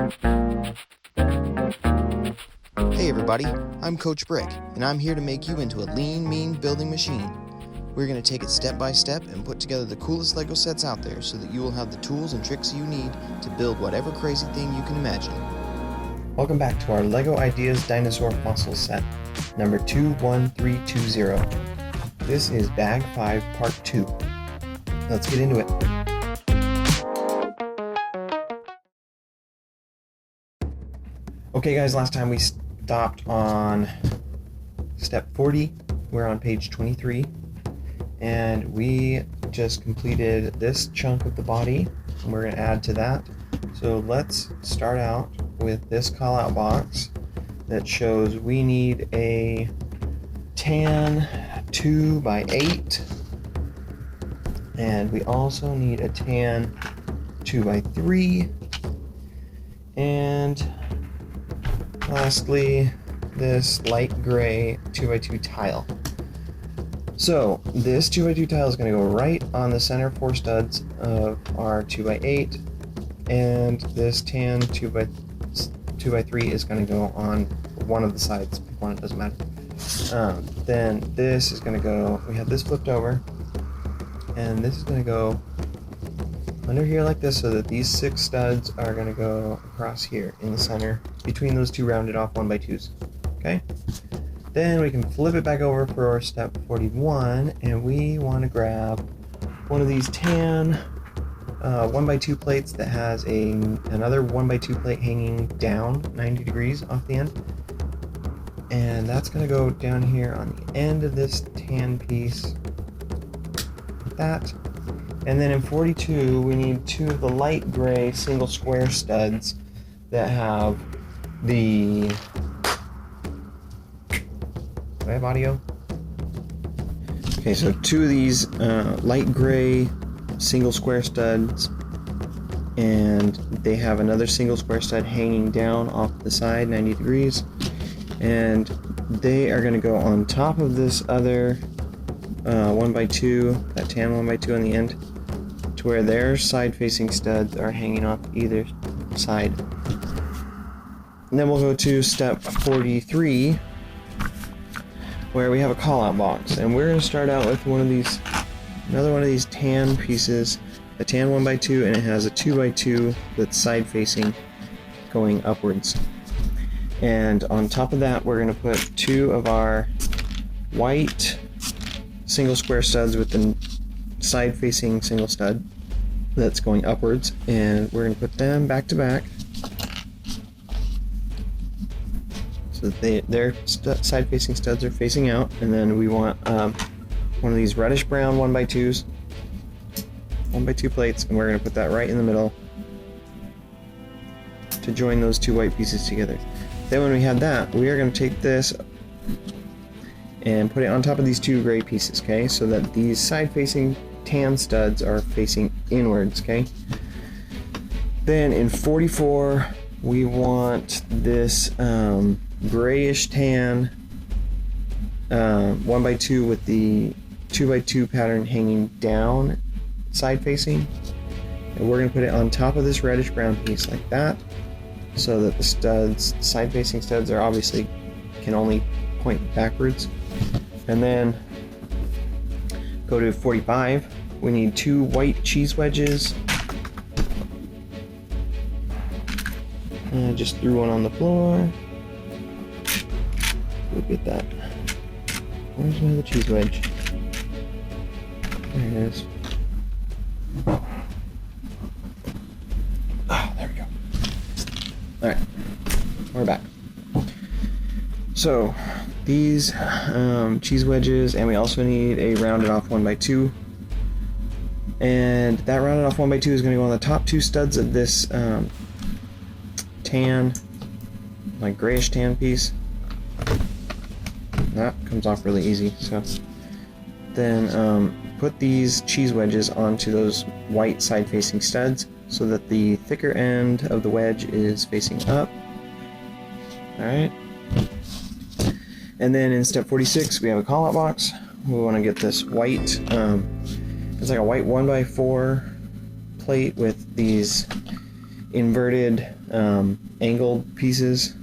Hey everybody, I'm Coach Brick, and I'm here to make you into a lean, mean building machine. We're going to take it step by step and put together the coolest Lego sets out there so that you will have the tools and tricks you need to build whatever crazy thing you can imagine. Welcome back to our Lego Ideas Dinosaur Fossils set, number 21320. This is Bag 5, Part 2. Let's get into it. Okay guys, last time we stopped on step 40. We're on page 23. And we just completed this chunk of the body, and we're going to add to that. So let's start out with this call-out box that shows we need a tan 2x8, and we also need a tan 2x3, and lastly this light gray 2x2 tile. So this 2x2 tile is going to go right on the center 4 studs of our 2x8, and this tan 2x3 is going to go on one of the sides. Pick one, it doesn't matter. Then this is going to go, we have this flipped over, and this is going to go under here like this, so that these 6 studs are going to go across here in the center between those 2 rounded off 1x2s. Okay? Then we can flip it back over for step 41, and we want to grab one of these tan 1x2 plates that has another 1x2 plate hanging down 90 degrees off the end. And that's going to go down here on the end of this tan piece, like that. And then in 42, we need 2 of the light gray single square studs that have the... Do I have audio? Okay, so 2 of these light gray single square studs, and they have another single square stud hanging down off the side 90 degrees, and they are going to go on top of this other 1x2, that tan 1x2 on the end, to where their side facing studs are hanging off either side. And then we'll go to step 43, where we have a call-out box, and we're going to start out with another one of these tan pieces, a tan 1x2, and it has a 2x2 that's side facing going upwards. And on top of that, we're going to put 2 of our white single square studs with the side facing single stud that's going upwards, and we're going to put them back to back. So their side-facing studs are facing out, and then we want one of these reddish-brown 1x2s, 1x2 plates, and we're going to put that right in the middle to join those 2 white pieces together. Then when we have that, we are going to take this and put it on top of these 2 gray pieces, okay? So that these side-facing tan studs are facing inwards, okay? Then in 44, we want this grayish tan 1x2 with the 2x2 pattern hanging down side facing, and we're going to put it on top of this reddish brown piece like that, so that the side facing studs are obviously can only point backwards. And then go to 45, we need 2 white cheese wedges. And I just threw one on the floor. Look at that. Where's my other cheese wedge? There it is. Oh, there we go. Alright, we're back. So, these cheese wedges, and we also need a rounded off 1x2. And that rounded off 1x2 is going to go on the top 2 studs of this tan, like grayish tan piece. That comes off really easy. So then put these cheese wedges onto those white side facing studs so that the thicker end of the wedge is facing up. Alright. And then in step 46 we have a call out box. We want to get this white, it's like a white 1x4 plate with these inverted angled pieces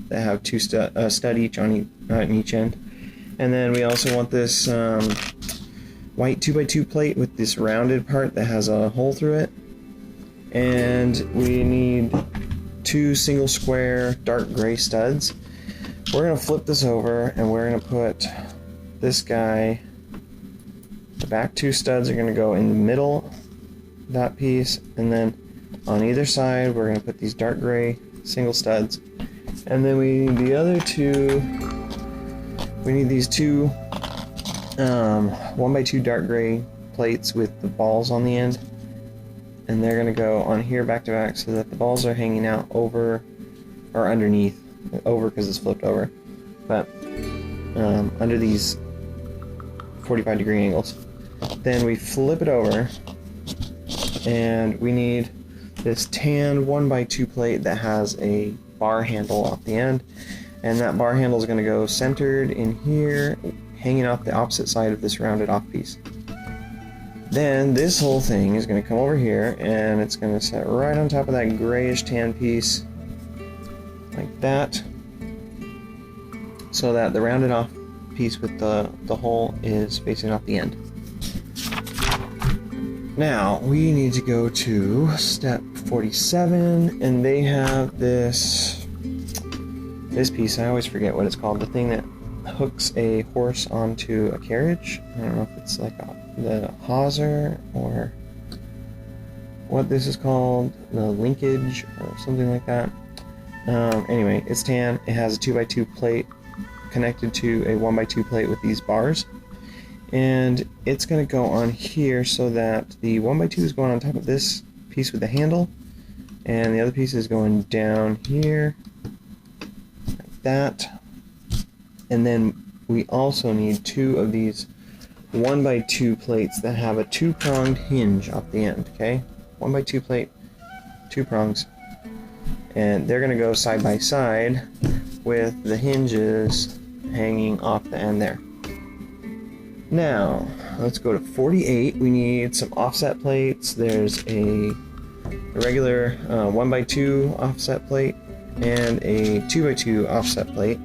that have two stud each on each end. And then we also want this white 2x2 plate with this rounded part that has a hole through it. And we need 2 single square dark gray studs. We're going to flip this over and we're going to put this guy, the back 2 studs are going to go in the middle, that piece, and then on either side we're going to put these dark gray single studs. And then we need the other 2, we need these 2 1x2 dark gray plates with the balls on the end. And they're going to go on here back to back so that the balls are hanging out over or underneath. Over because it's flipped over. But under these 45-degree angles. Then we flip it over and we need this tan 1x2 plate that has a bar handle off the end. And that bar handle is going to go centered in here, hanging off the opposite side of this rounded off piece. Then this whole thing is going to come over here and it's going to set right on top of that grayish tan piece like that, so that the rounded off piece with the hole is facing off the end. Now we need to go to step 47 and they have this piece, I always forget what it's called, the thing that hooks a horse onto a carriage. I don't know if it's like the hawser or what this is called, the linkage or something like that. Anyway, it's tan. It has a 2x2 plate connected to a 1x2 plate with these bars, and it's going to go on here so that the 1x2 is going on top of this piece with the handle, and the other piece is going down here like that. And then we also need 2 of these 1x2 plates that have a 2-pronged hinge off the end. Okay, 1x2 plate, 2 prongs, and they're going to go side by side with the hinges hanging off the end there. Now let's go to 48. We need some offset plates. There's a regular 1x2 offset plate and a 2x2 offset plate.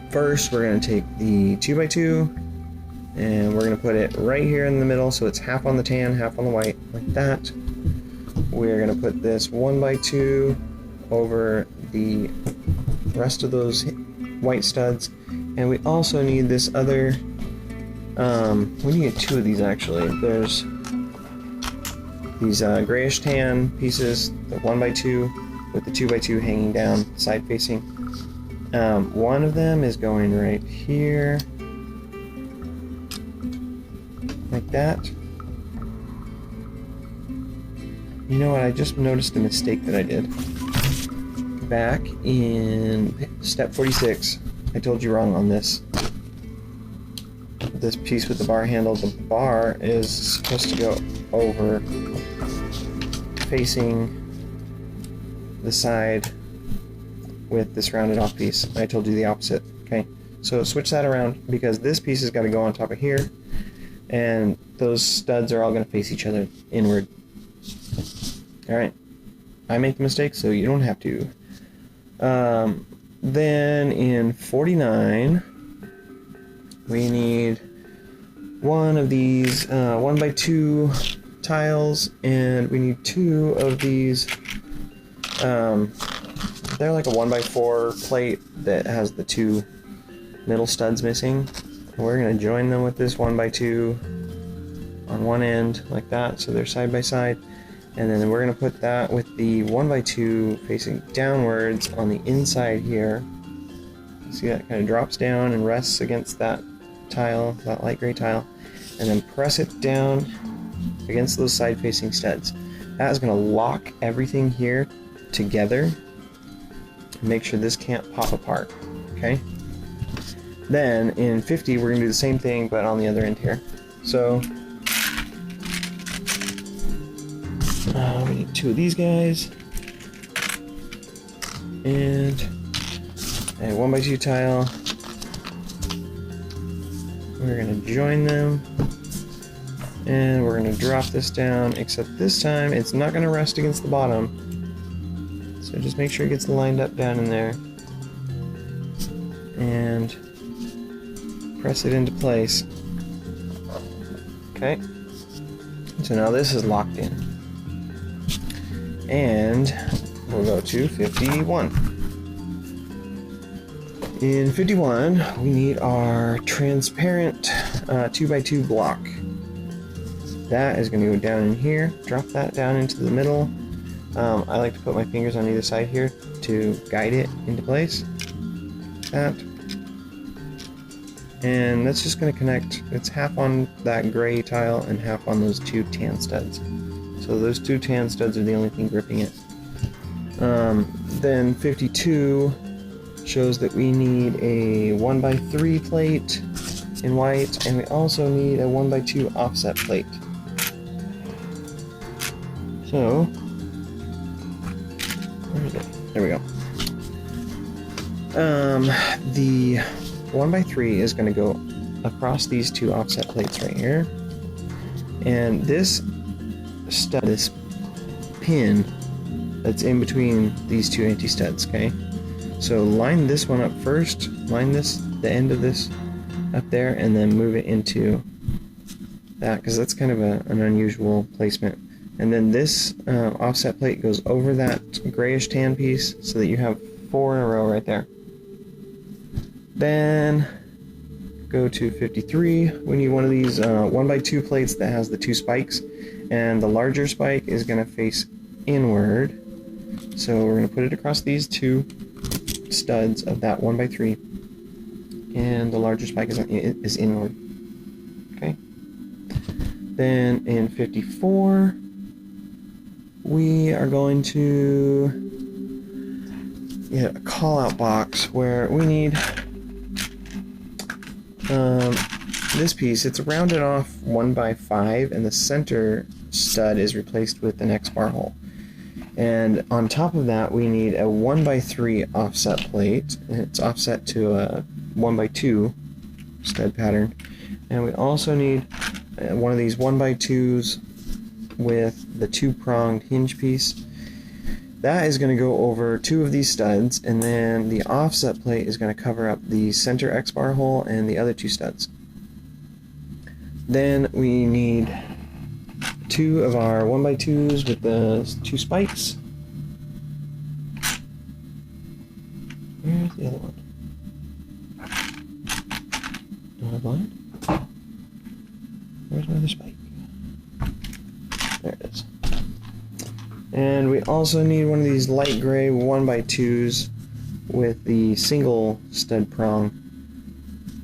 First, we're going to take the 2x2 and we're going to put it right here in the middle so it's half on the tan, half on the white, like that. We're going to put this 1x2 over the rest of those white studs, and we also need this other, we need 2 of these actually. There's these grayish tan pieces, the 1x2 with the 2x2 hanging down, side facing. One of them is going right here, like that. You know what, I just noticed a mistake that I did. Back in step 46, I told you wrong on this. This piece with the bar handle, the bar is supposed to go over facing the side with this rounded off piece. I told you the opposite. Okay, so switch that around because this piece has got to go on top of here, and those studs are all going to face each other inward. Alright, I make the mistake so you don't have to. Then in 49, we need 1 of these 1x2 tiles, and we need 2 of these, they're like a 1x4 plate that has the 2 middle studs missing. We're going to join them with this 1x2 on one end like that, so they're side by side. And then we're going to put that with the 1x2 facing downwards on the inside here. See, that kind of drops down and rests against that tile, that light gray tile, and then press it down against those side facing studs. That is going to lock everything here together and make sure this can't pop apart. Okay? Then in 50 we're going to do the same thing but on the other end here. So we need 2 of these guys and a 1x2 tile. We're going to join them And we're going to drop this down, except this time it's not going to rest against the bottom. So just make sure it gets lined up down in there. And press it into place. Okay. So now this is locked in. And we'll go to 51. In 51, we need our transparent 2x2 block. That is going to go down in here. Drop that down into the middle. I like to put my fingers on either side here to guide it into place. That. And that's just going to connect. It's half on that gray tile and half on those two tan studs. So those two tan studs are the only thing gripping it. Then 52 shows that we need a 1x3 plate in white, and we also need a 1x2 offset plate. So, where is it? There we go. The 1x3 is going to go across these two offset plates right here, and this stud, this pin that's in between these two empty studs, okay? So line this one up first, line the end of this up there, and then move it into that, because that's kind of an unusual placement. And then this offset plate goes over that grayish tan piece, so that you have 4 in a row right there. Then go to 53. We need one of these 1x2 plates that has the 2 spikes, and the larger spike is going to face inward. So we're going to put it across these 2 studs of that 1x3, and the larger spike is inward. Okay. Then in 54, we are going to get a call-out box where we need this piece. It's rounded off 1x5, and the center stud is replaced with an X-bar hole. And on top of that, we need a 1x3 offset plate. It's offset to a 1x2 stud pattern. And we also need one of these 1x2s with the 2-pronged hinge piece. That is going to go over 2 of these studs, and then the offset plate is going to cover up the center X-bar hole and the other 2 studs. Then we need 2 of our 1x2s with the 2 spikes. Where's the other one? Am I blind? Where's my other spike? There it is. And we also need one of these light gray 1x2s with the single stud prong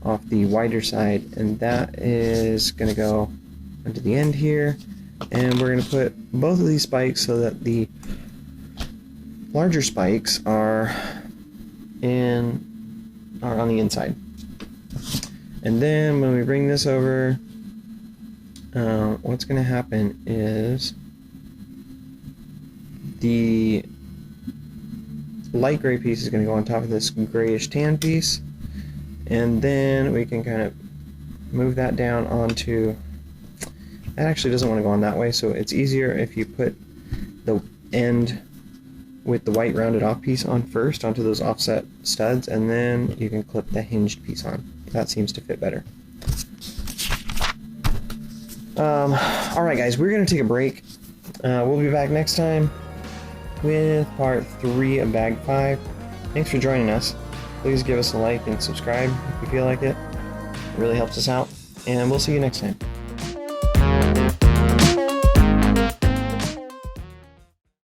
off the wider side, and that is going to go into the end here. And we're going to put both of these spikes so that the larger spikes are on the inside. And then when we bring this over, what's going to happen is the light gray piece is going to go on top of this grayish tan piece, and then we can kind of move that down onto. That actually doesn't want to go on that way, so it's easier if you put the end with the white rounded off piece on first onto those offset studs, and then you can clip the hinged piece on. That seems to fit better. Alright guys, we're going to take a break. We'll be back next time with part 3 of Bag 5. Thanks for joining us. Please give us a like and subscribe if you feel like it. It really helps us out. And we'll see you next time.